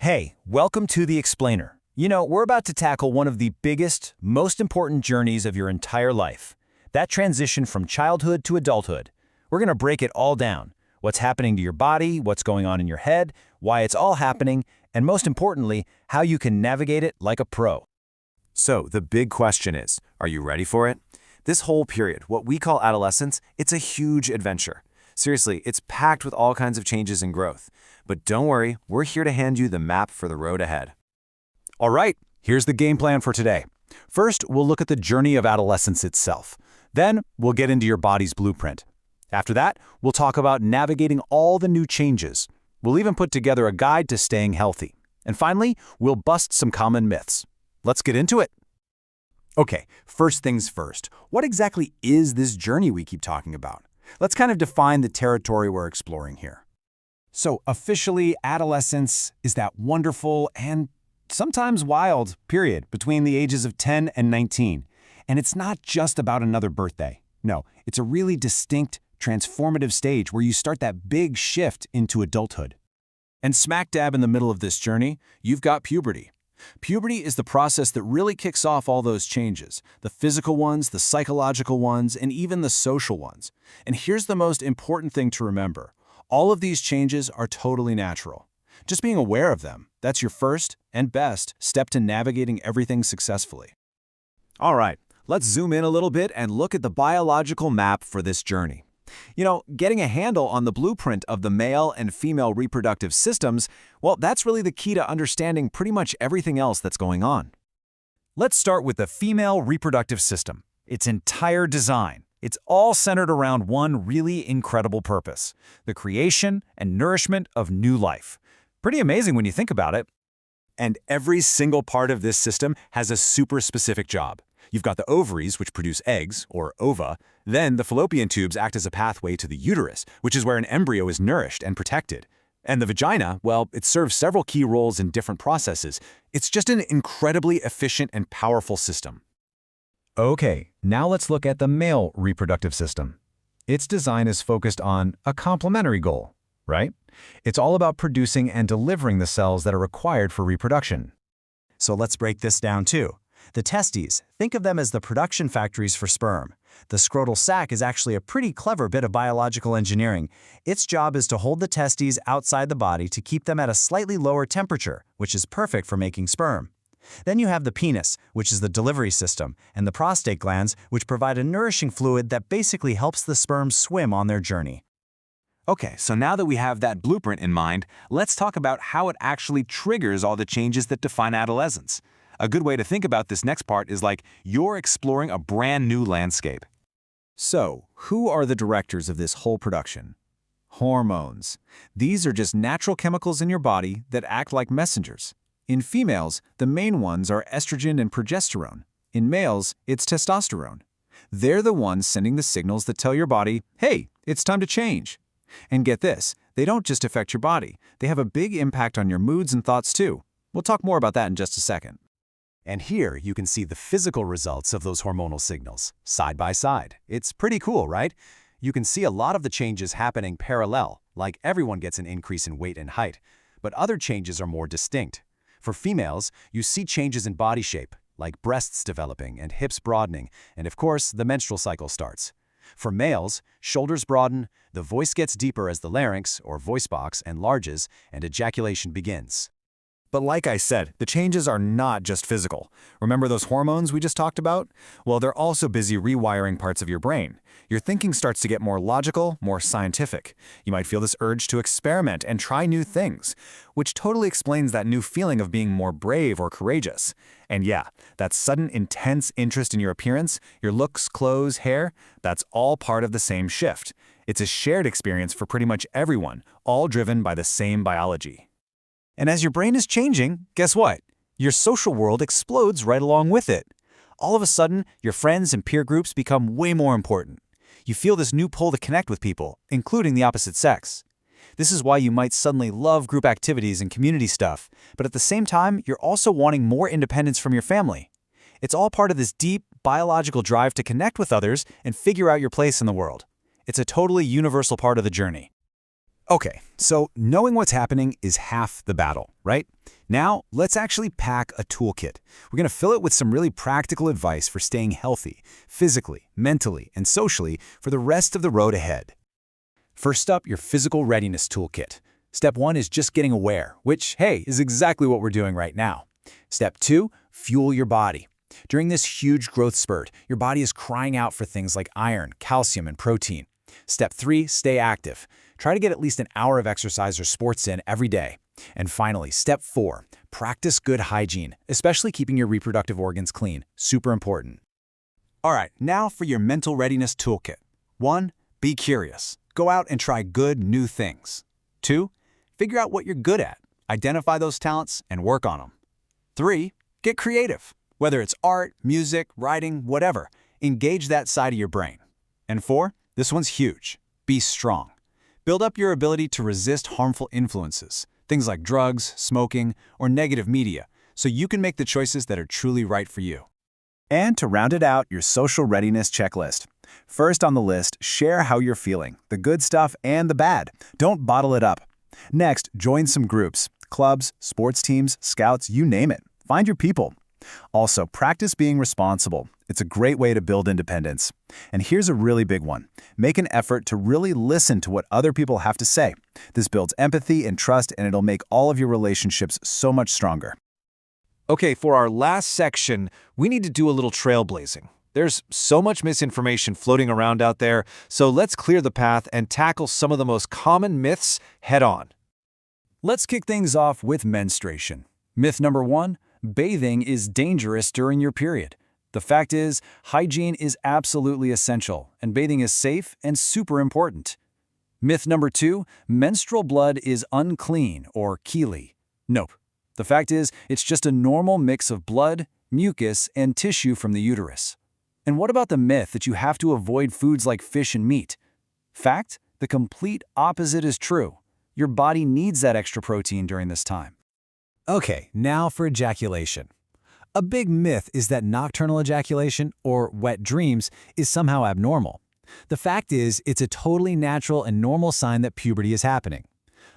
Hey, welcome to The Explainer. We're about to tackle one of the biggest, most important journeys of your entire life. That transition from childhood to adulthood. We're going to break it all down. What's happening to your body, what's going on in your head, why it's all happening, and most importantly, how you can navigate it like a pro. So, the big question is, are you ready for it? This whole period, what we call adolescence, it's a huge adventure. Seriously, it's packed with all kinds of changes and growth. But don't worry, we're here to hand you the map for the road ahead. All right, here's the game plan for today. First, we'll look at the journey of adolescence itself. Then, we'll get into your body's blueprint. After that, we'll talk about navigating all the new changes. We'll even put together a guide to staying healthy. And finally, we'll bust some common myths. Let's get into it. Okay, first things first. What exactly is this journey we keep talking about? Let's kind of define the territory we're exploring here. So, officially, adolescence is that wonderful and sometimes wild period between the ages of 10 and 19. And it's not just about another birthday. No, it's a really distinct, transformative stage where you start that big shift into adulthood. And smack dab in the middle of this journey, you've got puberty. Puberty is the process that really kicks off all those changes, the physical ones, the psychological ones, and even the social ones. And here's the most important thing to remember. All of these changes are totally natural. Just being aware of them, that's your first and best step to navigating everything successfully. All right, let's zoom in a little bit and look at the biological map for this journey. Getting a handle on the blueprint of the male and female reproductive systems, well, that's really the key to understanding pretty much everything else that's going on. Let's start with the female reproductive system, its entire design. It's all centered around one really incredible purpose: the creation and nourishment of new life. Pretty amazing when you think about it. And every single part of this system has a super specific job. You've got the ovaries, which produce eggs, or ova. Then the fallopian tubes act as a pathway to the uterus, which is where an embryo is nourished and protected. And the vagina, well, it serves several key roles in different processes. It's just an incredibly efficient and powerful system. Okay, now let's look at the male reproductive system. Its design is focused on a complementary goal, right? It's all about producing and delivering the cells that are required for reproduction. So let's break this down too. The testes, think of them as the production factories for sperm. The scrotal sac is actually a pretty clever bit of biological engineering. Its job is to hold the testes outside the body to keep them at a slightly lower temperature, which is perfect for making sperm. Then you have the penis, which is the delivery system, and the prostate glands, which provide a nourishing fluid that basically helps the sperm swim on their journey. Okay, so now that we have that blueprint in mind, let's talk about how it actually triggers all the changes that define adolescence. A good way to think about this next part is like you're exploring a brand new landscape. So, who are the directors of this whole production? Hormones. These are just natural chemicals in your body that act like messengers. In females, the main ones are estrogen and progesterone. In males, it's testosterone. They're the ones sending the signals that tell your body, hey, it's time to change. And get this, they don't just affect your body. They have a big impact on your moods and thoughts too. We'll talk more about that in just a second. And here you can see the physical results of those hormonal signals, side by side. It's pretty cool, right? You can see a lot of the changes happening parallel, like everyone gets an increase in weight and height. But other changes are more distinct. For females, you see changes in body shape, like breasts developing and hips broadening, and of course, the menstrual cycle starts. For males, shoulders broaden, the voice gets deeper as the larynx, or voice box, enlarges, and ejaculation begins. But like I said, the changes are not just physical. Remember those hormones we just talked about? Well, they're also busy rewiring parts of your brain. Your thinking starts to get more logical, more scientific. You might feel this urge to experiment and try new things, which totally explains that new feeling of being more brave or courageous. And yeah, that sudden intense interest in your appearance, your looks, clothes, hair, that's all part of the same shift. It's a shared experience for pretty much everyone, all driven by the same biology. And as your brain is changing, guess what? Your social world explodes right along with it. All of a sudden, your friends and peer groups become way more important. You feel this new pull to connect with people, including the opposite sex. This is why you might suddenly love group activities and community stuff, but at the same time, you're also wanting more independence from your family. It's all part of this deep, biological drive to connect with others and figure out your place in the world. It's a totally universal part of the journey. Okay, so knowing what's happening is half the battle, right? Now, let's actually pack a toolkit. We're going to fill it with some really practical advice for staying healthy, physically, mentally, and socially for the rest of the road ahead. First up, your physical readiness toolkit. Step 1 is just getting aware, which, hey, is exactly what we're doing right now. Step 2, fuel your body. During this huge growth spurt, your body is crying out for things like iron, calcium, and protein. Step 3, stay active. Try to get at least an hour of exercise or sports in every day. And finally, step 4, practice good hygiene, especially keeping your reproductive organs clean. Super important. All right, now for your mental readiness toolkit. 1, be curious. Go out and try good new things. 2, figure out what you're good at. Identify those talents and work on them. 3, get creative. Whether it's art, music, writing, whatever, engage that side of your brain. And 4, this one's huge. Be strong. Build up your ability to resist harmful influences, things like drugs, smoking, or negative media, so you can make the choices that are truly right for you. And to round it out, your social readiness checklist. First on the list, share how you're feeling, the good stuff and the bad. Don't bottle it up. Next, join some groups, clubs, sports teams, scouts, you name it. Find your people. Also, practice being responsible. It's a great way to build independence. And here's a really big one. Make an effort to really listen to what other people have to say. This builds empathy and trust, and it'll make all of your relationships so much stronger. Okay, for our last section, we need to do a little trailblazing. There's so much misinformation floating around out there, so let's clear the path and tackle some of the most common myths head-on. Let's kick things off with menstruation. Myth number 1, bathing is dangerous during your period. The fact is, hygiene is absolutely essential, and bathing is safe and super important. Myth number 2, menstrual blood is unclean or keely. Nope. The fact is, it's just a normal mix of blood, mucus, and tissue from the uterus. And what about the myth that you have to avoid foods like fish and meat? Fact, the complete opposite is true. Your body needs that extra protein during this time. Okay, now for ejaculation. A big myth is that nocturnal ejaculation, or wet dreams, is somehow abnormal. The fact is, it's a totally natural and normal sign that puberty is happening.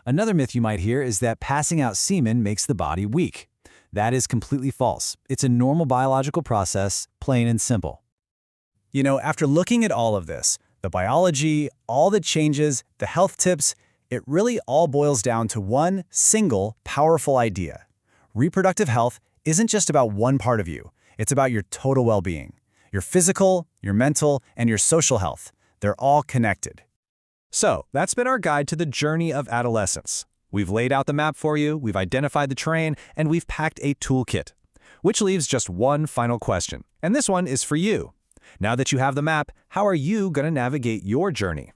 Another myth you might hear is that passing out semen makes the body weak. That is completely false. It's a normal biological process, plain and simple. You know, after looking at all of this, the biology, all the changes, the health tips, it really all boils down to one single, powerful idea. Reproductive health isn't just about one part of you. It's about your total well-being. Your physical, your mental, and your social health. They're all connected. So, that's been our guide to the journey of adolescence. We've laid out the map for you, we've identified the terrain, and we've packed a toolkit. Which leaves just one final question, and this one is for you. Now that you have the map, how are you going to navigate your journey?